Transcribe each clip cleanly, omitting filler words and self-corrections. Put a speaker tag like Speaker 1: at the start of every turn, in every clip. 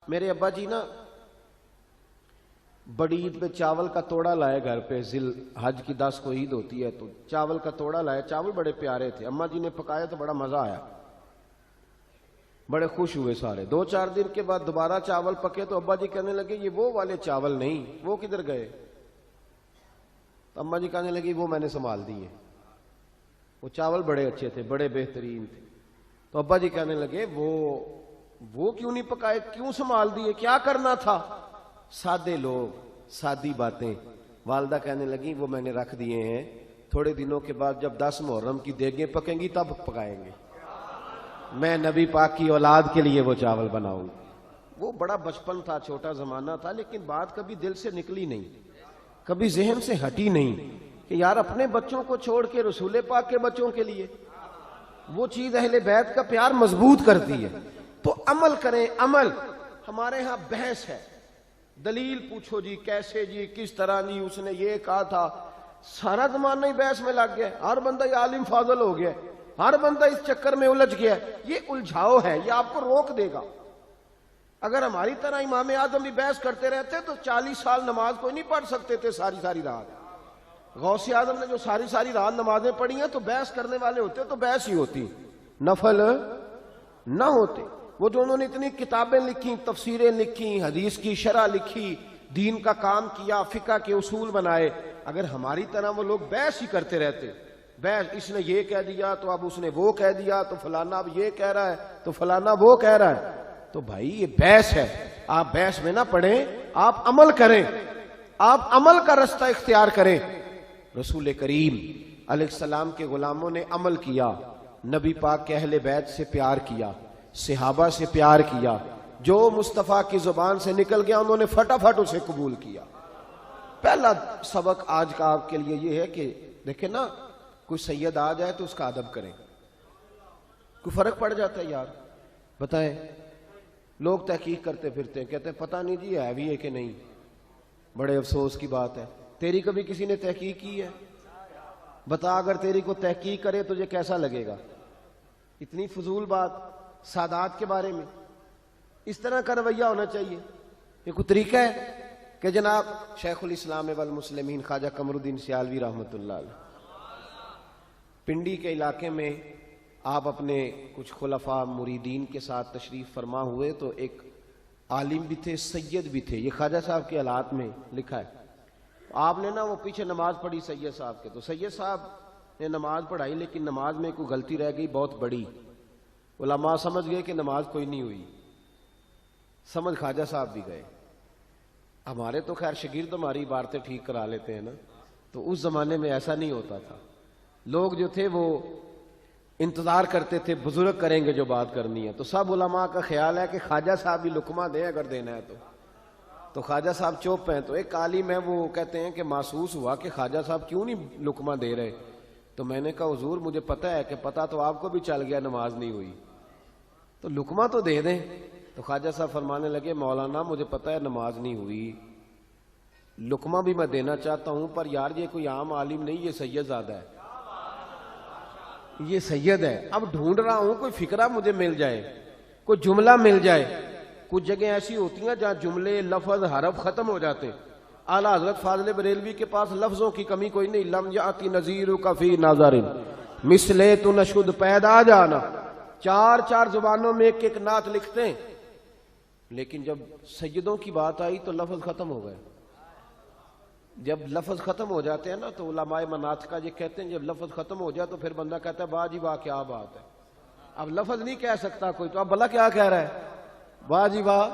Speaker 1: मेरे अब्बा जी ना बड़ी ईद पे चावल का तोड़ा लाए घर पे। जिल हज की 10 को ईद होती है तो चावल का तोड़ा लाए। चावल बड़े प्यारे थे, अम्मा जी ने पकाया तो बड़ा मजा आया, बड़े खुश हुए सारे। 2-4 दिन के बाद दोबारा चावल पके तो अब्बा जी कहने लगे ये वो वाले चावल नहीं, वो किधर गए? तो अम्मा जी कहने लगी वो मैंने संभाल दिए, वो चावल बड़े अच्छे थे, बड़े बेहतरीन थे। तो अब्बा जी कहने लगे वो क्यों नहीं पकाए, क्यों संभाल दिए, क्या करना था? सादे लोग, सादी बातें। वालदा कहने लगी वो मैंने रख दिए हैं, थोड़े दिनों के बाद जब 10 मुहर्रम की देगें पकेंगी तब पकाएंगे, मैं नबी पाक की औलाद के लिए वो चावल बनाऊंगा। वो बड़ा बचपन था, छोटा जमाना था, लेकिन बात कभी दिल से निकली नहीं, कभी जहन से हटी नहीं कि यार अपने बच्चों को छोड़ के रसूल पाक के बच्चों के लिए वो चीज अहले बैत का प्यार मजबूत करती है। तो अमल करें, अमल। हमारे यहां बहस है, दलील पूछो जी, कैसे जी, किस तरह जी, उसने ये कहा था। सारा जमाना ही बहस में लग गया, हर बंदा ये आलिम फाजल हो गया, हर बंदा इस चक्कर में उलझ गया। ये उलझाओ है, ये आपको रोक देगा। अगर हमारी तरह इमाम आजम भी बहस करते रहते तो 40 साल नमाज कोई नहीं पढ़ सकते थे सारी सारी रात। गौसे आजम ने जो सारी सारी रात नमाजें पढ़ी हैं तो बहस करने वाले होते तो बहस ही होती, नफल ना होते। वो जो उन्होंने इतनी किताबें लिखी, तफसीरें लिखी, हदीस की शरह लिखी, दीन का काम किया, फिका के उसूल बनाए, अगर हमारी तरह वो लोग बहस ही करते रहते, बहस, इसने ये कह दिया तो अब उसने वो कह दिया, तो फलाना अब ये कह रहा है तो फलाना वो कह रहा है, तो भाई ये बहस है। आप बहस में ना पढ़ें, आप अमल करें, आप अमल का रास्ता इख्तियार करें। रसूल करीम अलैहिस्सलाम के गुलामों ने अमल किया, नबी पाक के अहले बैत से प्यार किया, सहाबा से प्यार किया, जो मुस्तफा की जुबान से निकल गया उन्होंने फटाफट उसे कबूल किया। पहला सबक आज का आपके लिए ये है कि देखें ना, कोई सैयद आ जाए तो उसका अदब करें। कोई फर्क पड़ जाता है यार, बताएं। लोग तहकीक करते फिरते हैं, कहते हैं पता नहीं जी है भी है कि नहीं। बड़े अफसोस की बात है, तेरी कभी किसी ने तहकीक की है? बता, अगर तेरी को तहकीक करे तुझे कैसा लगेगा? इतनी फजूल बात सादात के बारे में। इस तरह का रवैया होना चाहिए। ये कोई तरीका है कि जनाब शेखुल इस्लाम वल मुस्लिमीन ख्वाजा कमरुद्दीन सियालवी रहमतुल्लाह अलैह पिंडी के इलाके में आप अपने कुछ खुलफा मुरीदीन के साथ तशरीफ फरमा हुए तो एक आलिम भी थे, सैयद भी थे। ये ख्वाजा साहब के हालात में लिखा है। आपने ना वो पीछे नमाज पढ़ी सैयद साहब के, तो सैयद साहब ने नमाज पढ़ाई, लेकिन नमाज में कोई गलती रह गई बहुत बड़ी। उलमा समझ गए कि नमाज कोई नहीं हुई, समझ ख्वाजा साहब भी गए। हमारे तो खैर शागिर्द हमारी इबारतें ठीक करा लेते हैं ना, तो उस जमाने में ऐसा नहीं होता था। लोग जो थे वो इंतजार करते थे, बुजुर्ग करेंगे जो बात करनी है। तो सब उलमा का ख्याल है कि ख्वाजा साहब भी लुकमा दें अगर देना है तो ख्वाजा साहब चुप हैं। तो एक आलिम है, वो कहते हैं कि महसूस हुआ कि ख्वाजा साहब क्यों नहीं लुकमा दे रहे। तो मैंने कहा हुजूर मुझे पता है कि पता तो आपको भी चल गया नमाज नहीं हुई, तो लुकमा तो दे दें। तो ख्वाजा साहब फरमाने लगे मौलाना मुझे पता है नमाज नहीं हुई, लुकमा भी मैं देना चाहता हूं, पर यार ये कोई आम आलिम नहीं, ये सैयद ज़्यादा है, ये सैयद है। अब ढूंढ रहा हूं कोई फिक्रा मुझे मिल जाए, कोई जुमला मिल जाए। कुछ जगह ऐसी होती हैं जहां जुमले, लफ्ज, हरफ खत्म हो जाते हैं। आला हजरत फाज़िल बरेलवी के पास लफ्जों की कमी कोई नहीं। लम याती नज़ीरु कफी नाज़रिन मिसले तु नशुद पैदा जाना। 4 जुबानों में एक नात लिखते हैं, लेकिन जब सैयदों की बात आई तो लफ्ज खत्म हो गए। जब लफ्ज खत्म हो जाते हैं ना तो उलमाए मनात का ये कहते हैं जब लफ्ज खत्म हो जाए तो फिर बंदा कहता है वाह जी वाह क्या बात है। अब लफ्ज नहीं कह सकता कोई, तो अब भला क्या कह रहा है? वाह जी वाह,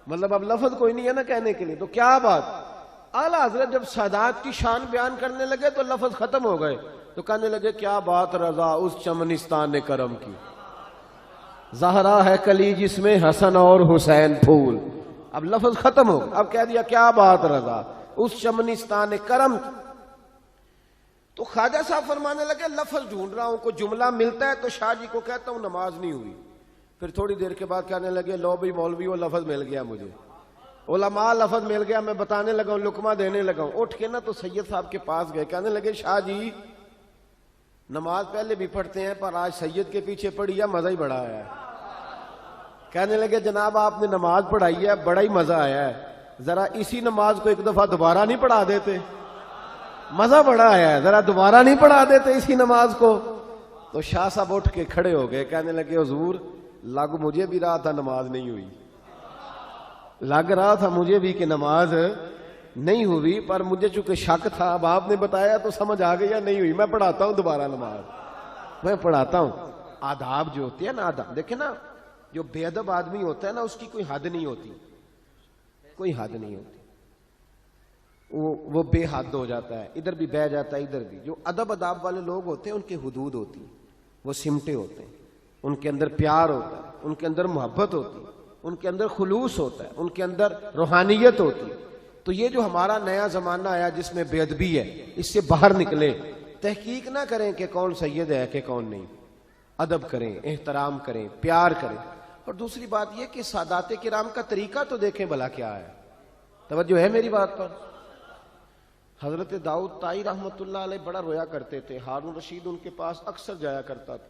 Speaker 1: मतलब अब लफ्ज कोई नहीं है ना कहने के लिए, तो क्या बात। आला हजरत जब सादात की शान बयान करने लगे तो लफ्ज खत्म हो गए, तो कहने लगे क्या बात रजा उस चमनिस्तान ने करम की, ज़हरा है कली जिसमें हसन और हुसैन फूल। अब लफ्ज खत्म हो, अब कह दिया क्या बात रजा उस चमनिस्तान ने करम। तो ख्वाजा साहब फरमाने लगे लफ्ज ढूंढ रहा हूं, कोई जुमला मिलता है तो शाह जी को कहता हूं नमाज नहीं हुई। फिर थोड़ी देर के बाद कहने लगे लो भाई मौलवी वो लफ्ज मिल गया मुझे, उलमा लफ्ज मिल गया, मैं बताने लगा, लुकमा देने लगा। उठ के ना तो सैयद साहब के पास गए, कहने लगे शाह जी नमाज पहले भी पढ़ते हैं पर आज सैयद के पीछे पढ़ी या मजा ही बड़ा आया है। कहने लगे जनाब आपने नमाज पढ़ाई है, बड़ा ही मजा आया है, जरा इसी नमाज को एक दफा दोबारा नहीं पढ़ा देते, मजा बड़ा आया है, जरा दोबारा नहीं पढ़ा देते इसी नमाज को। तो शाह साहब उठ के खड़े हो गए, कहने लगे हुजूर लग मुझे भी रहा था नमाज नहीं हुई, लग रहा था मुझे भी कि नमाज नहीं हुई, पर मुझे चूंकि शक था, अब आपने बताया तो समझ आ गई या नहीं हुई, मैं पढ़ाता हूं दोबारा नमाज, मैं पढ़ाता हूं। आदाब जो होती है ना, आदाब देखे ना, जो बेअदब आदमी होता है ना उसकी कोई हद नहीं होती, कोई हद नहीं होती, वो बेहद हो जाता है, इधर भी बह जाता है इधर भी। जो अदब अदाब वाले लोग होते हैं उनकी हुदूद होती है, वो सिमटे होते हैं, उनके अंदर प्यार होता है, उनके अंदर मोहब्बत होती है, उनके अंदर खुलूस होता है, उनके अंदर रूहानियत होती है। तो ये जो हमारा नया जमाना आया जिसमें बेअदबी है, इससे बाहर निकले, तहकीक ना करें कि कौन सैयद है कि कौन नहीं, अदब करें, एहतराम करें, प्यार करें। और दूसरी बात यह कि सादाते किराम का तरीका तो देखें भला क्या है। तवज्जो है मेरी बात पर? हजरत दाऊद ताई रहमतुल्लाह अलैह बड़ा रोया करते थे, हारून रशीद उनके पास अक्सर जाया करता था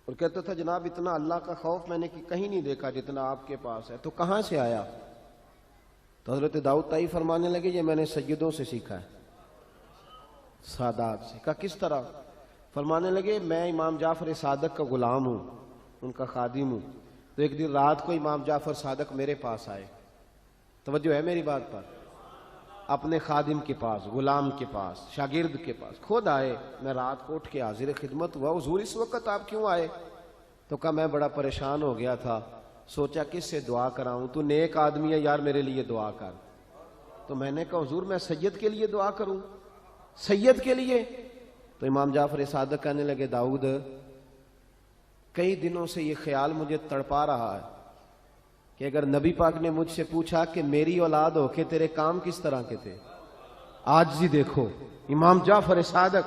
Speaker 1: और कहता था जनाब इतना अल्लाह का खौफ मैंने कहीं नहीं देखा जितना आपके पास है, तो कहां से आया? तो हजरत दाऊद ताई फरमाने लगे ये मैंने सैयदों से सीखा है, सादात से। कहा किस तरह? फरमाने लगे मैं इमाम जाफर सादक का गुलाम हूं, उनका खादिम हूं। तो एक दिन रात को इमाम जाफर सादक मेरे पास आए, तवज्जो है मेरी बात पर, अपने खादिम के पास, गुलाम के पास, शागिर्द के पास खुद आए। मैं रात को उठ के हाजिर खिदमत हुआ, हुजूर इस वक्त आप क्यों आए? तो कहा मैं बड़ा परेशान हो गया था, सोचा किससे दुआ कराऊं, तू नेक आदमी है यार मेरे लिए दुआ कर। तो मैंने कहा हुजूर मैं सैयद के लिए दुआ करूं, सैयद के लिए? तो इमाम जाफर सादक कहने लगे दाऊद कई दिनों से ये ख्याल मुझे तड़पा रहा है कि अगर नबी पाक ने मुझसे पूछा कि मेरी औलाद हो के तेरे काम किस तरह के थे, आज जी देखो इमाम जाफर सादक,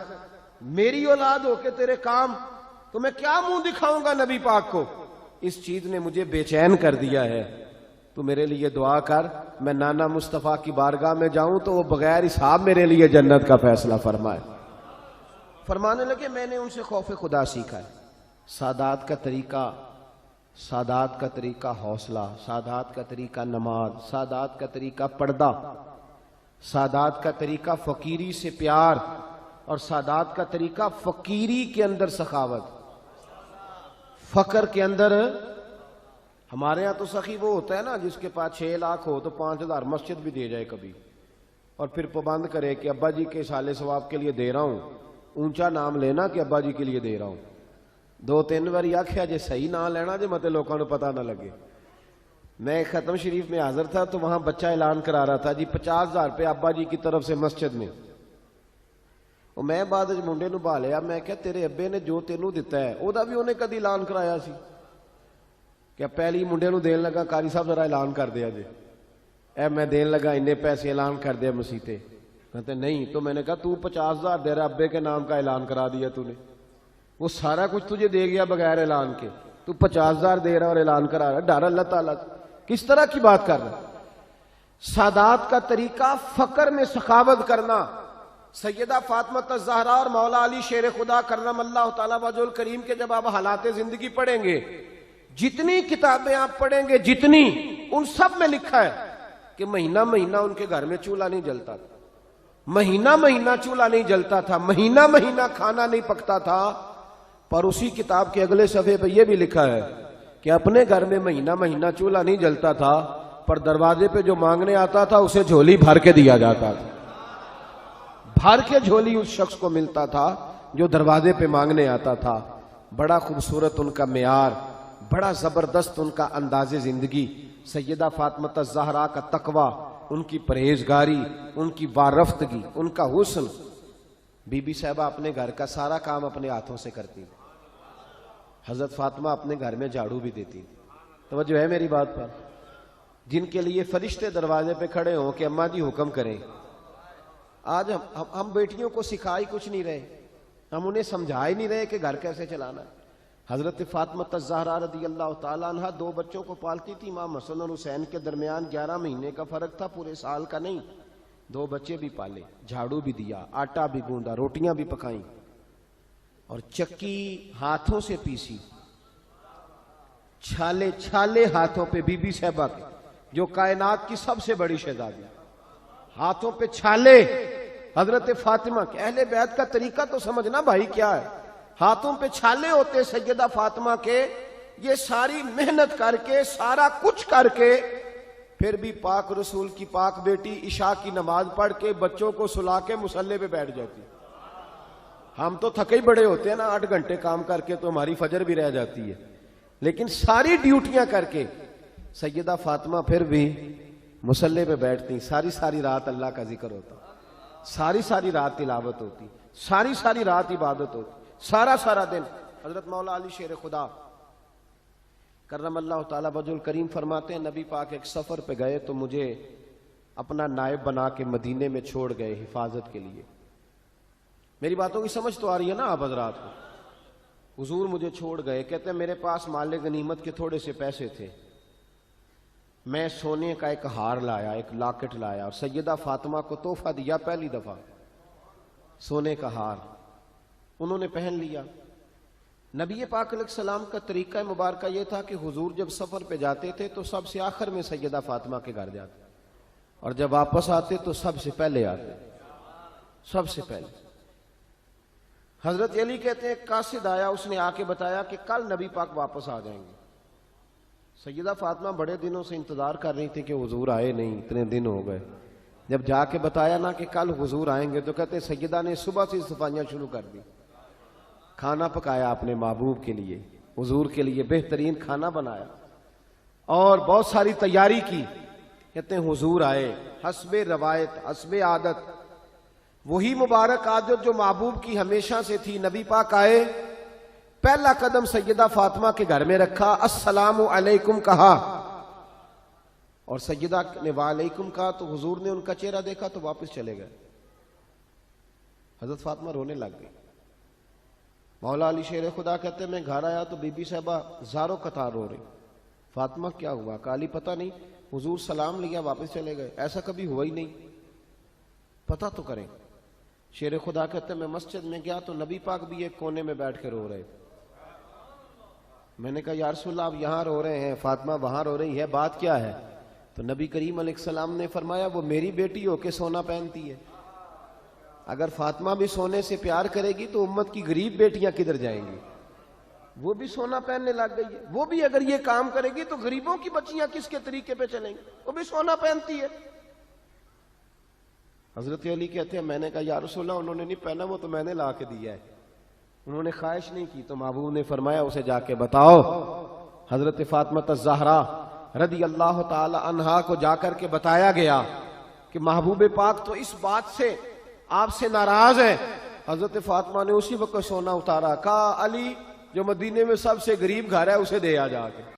Speaker 1: मेरी औलाद हो के तेरे काम, तो मैं क्या मुंह दिखाऊंगा नबी पाक को? इस चीज ने मुझे बेचैन कर दिया है, तू मेरे लिए दुआ कर, मैं नाना मुस्तफा की बारगाह में जाऊं तो वो बगैर हिसाब मेरे लिए जन्नत का फैसला फरमाए। फरमाने लगे मैंने उनसे खौफ खुदा सीखा है, सादात का तरीका, सादात का तरीका हौसला, सादात का तरीका नमाज, सादात का तरीका पर्दा, सादात का तरीका फकीरी से प्यार, और सादात का तरीका फकीरी के अंदर सखावत, फकर के अंदर। हमारे यहां तो सखी वो होता है ना जिसके पास 6 लाख हो तो 5,000 मस्जिद भी दे जाए कभी, और फिर पाबंद करे कि अब्बा जी के साले सवाब के लिए दे रहा हूं, ऊंचा नाम लेना कि अब्बा जी के लिए दे रहा हूं। 2-3 बार आख्या जे सही ना लेना जे मत लोगों को पता ना लगे। मैं खत्म शरीफ में हाजिर था तो वहां बच्चा ऐलान करा रहा था जी 50,000 रुपये अब्बा जी की तरफ से मस्जिद में। और मैं बाद मुंडे नूं भा लिया, मैं क्या तेरे अब्बे ने जो तेनू दिता है ओदा भी उन्हें कदी ऐलान कराया सी? क्या पहली मुंडे नूं देन लगा कारी साहब जरा ऐलान कर दिया जे, ए मैं देन लगा इन्ने पैसे ऐलान कर दिया मसीते। कहते नहीं, तो मैंने कहा तू 50,000 दे रहा, अब्बे के नाम का ऐलान करा दिया तूने, वो सारा कुछ तुझे दे गया बगैर ऐलान के, तू 50,000 दे रहा और ऐलान करा रहा, डर अल्लाह ताला, किस तरह की बात कर रहा? सादात का तरीका फकर में सखावत करना। सैयदा फातिमा ज़हरा और मौला अली शेर खुदा करमल्लाहु तआला वजहुल करीम के जब आप हालात जिंदगी पढ़ेंगे, जितनी किताबें आप पढ़ेंगे जितनी, उन सब में लिखा है कि महीना महीना उनके घर में चूल्हा नहीं जलता था, महीना महीना चूल्हा नहीं जलता था, महीना महीना खाना नहीं पकता था। पर उसी किताब के अगले सफे पर यह भी लिखा है कि अपने घर में महीना महीना चूल्हा नहीं जलता था, पर दरवाजे पे जो मांगने आता था उसे झोली भर के दिया जाता था, भर के झोली उस शख्स को मिलता था जो दरवाजे पे मांगने आता था। बड़ा खूबसूरत उनका मेयार, बड़ा जबरदस्त उनका अंदाजे जिंदगी, सैयदा फातिमा ज़हरा का तकवा, उनकी परहेजगारी, उनकी वारफ्तगी, उनका हुस्न। बीबी साहबा अपने घर का सारा काम अपने हाथों से करती थी। हजरत फातिमा अपने घर में झाड़ू भी देती थी। तवज्जो है मेरी बात पर? जिनके लिए फरिश्ते दरवाजे पे खड़े हों कि अम्मा जी हुक्म करें। आज हम बेटियों को सिखा ही कुछ नहीं रहे, हम उन्हें समझा ही नहीं रहे कि घर कैसे चलाना। हजरत फातिमा ज़हरा रज़ी अल्लाह तआला अन्हा 2 बच्चों को पालती थी। इमाम हसन और हुसैन के दरमियान 11 महीने का फर्क था, पूरे साल का नहीं। 2 बच्चे भी पाले, झाड़ू भी दिया, आटा भी गूंदा, रोटियां भी पकाई, और चक्की हाथों से पीसी, छाले छाले हाथों पे बीबी साहबा के, जो कायनात की सबसे बड़ी शहजादी, हाथों पे छाले हजरत फातिमा के। अहले बैत का तरीका तो समझना भाई क्या है। हाथों पे छाले होते सैयदा फातिमा के। ये सारी मेहनत करके, सारा कुछ करके, फिर भी पाक रसूल की पाक बेटी इशा की नमाज पढ़ के बच्चों को सुला के मुसल्ले पे बैठ जाती। हम तो थके ही बड़े होते हैं ना, 8 घंटे काम करके तो हमारी फजर भी रह जाती है, लेकिन सारी ड्यूटियां करके सैयदा फातिमा फिर भी मुसल्ले पे बैठती। सारी सारी रात अल्लाह का जिक्र होता, सारी सारी रात तिलावत होती, सारी सारी रात इबादत होती, सारा सारा दिन। हजरत मौला अली शेर खुदा करमल्लाहु ताला वजुल करीम फरमाते हैं, नबी पाक एक सफर पे गए तो मुझे अपना नायब बना के मदीने में छोड़ गए हिफाजत के लिए। मेरी बातों की समझ तो आ रही है ना आप हजरात को। हुजूर मुझे छोड़ गए, कहते हैं मेरे पास माले गनीमत के थोड़े से पैसे थे, मैं सोने का एक हार लाया, एक लॉकेट लाया और सैयदा फातिमा को तोहफा दिया। पहली दफा सोने का हार उन्होंने पहन लिया। नबी पाक अलैहिस्सलाम का तरीका मुबारक ये था कि हुजूर जब सफर पे जाते थे तो सबसे आखिर में सैयदा फातिमा के घर जाते, और जब वापस आते तो सबसे पहले आते, सबसे पहले। हजरत अली कहते हैं कासिद आया, उसने आके बताया कि कल नबी पाक वापस आ जाएंगे। सैयदा फातिमा बड़े दिनों से इंतजार कर रही थी कि हुजूर आए नहीं, इतने दिन हो गए। जब जाके बताया ना कि कल हुजूर आएंगे तो कहते सैयदा ने सुबह से सफाइयां शुरू कर दी। खाना पकाया अपने महबूब के लिए, हुजूर के लिए बेहतरीन खाना बनाया और बहुत सारी तैयारी की। कहते हैं हुजूर आए, हस्बे रवायत हस्बे आदत, वही मुबारक आदत जो महबूब की हमेशा से थी। नबी पाक आए, पहला कदम सैयदा फातिमा के घर में रखा, अस्सलामु अलैकुम कहा, और सैयदा ने वालेकुम कहा तो हुजूर ने उनका चेहरा देखा तो वापस चले गए। हजरत फातिमा रोने लग गई। मौला अली शेर खुदा कहते मैं घर आया तो बीबी साहबा जारो कतार रो रही। फातिमा क्या हुआ? काली पता नहीं, हुजूर सलाम लिया वापस चले गए, ऐसा कभी हुआ ही नहीं, पता तो करें। शेर खुदा कहते मैं मस्जिद में गया तो नबी पाक भी एक कोने में बैठ के रो रहे। मैंने कहा या रसूलल्लाह आप यहां रो रहे हैं, फातिमा वहां रो रही है, बात क्या है? तो नबी करीम अलैहिस्सलाम ने फरमाया वो मेरी बेटी होके सोना पहनती है, अगर फातिमा भी सोने से प्यार करेगी तो उम्मत की गरीब बेटियां किधर जाएंगी? वो भी सोना पहनने लग गई है, वो भी अगर ये काम करेगी तो गरीबों की बच्चियां किसके तरीके पे चलेंगी? वो भी सोना पहनती है। हजरत अली कहते हैं मैंने कहा या रसूलल्लाह उन्होंने नहीं पहना, वो तो मैंने ला के दिया है, उन्होंने ख्वाहिश नहीं की। तो महबूब ने फरमाया उसे जाके बताओ। हजरत फातिमा ज़हरा रदी अल्लाह ताला अन्हा को जाकर के बताया गया कि महबूब पाक तो इस बात से आपसे नाराज है। हजरत फातिमा ने उसी वक्त सोना उतारा, कहा अली जो मदीने में सबसे गरीब घर है उसे दे आ जाके।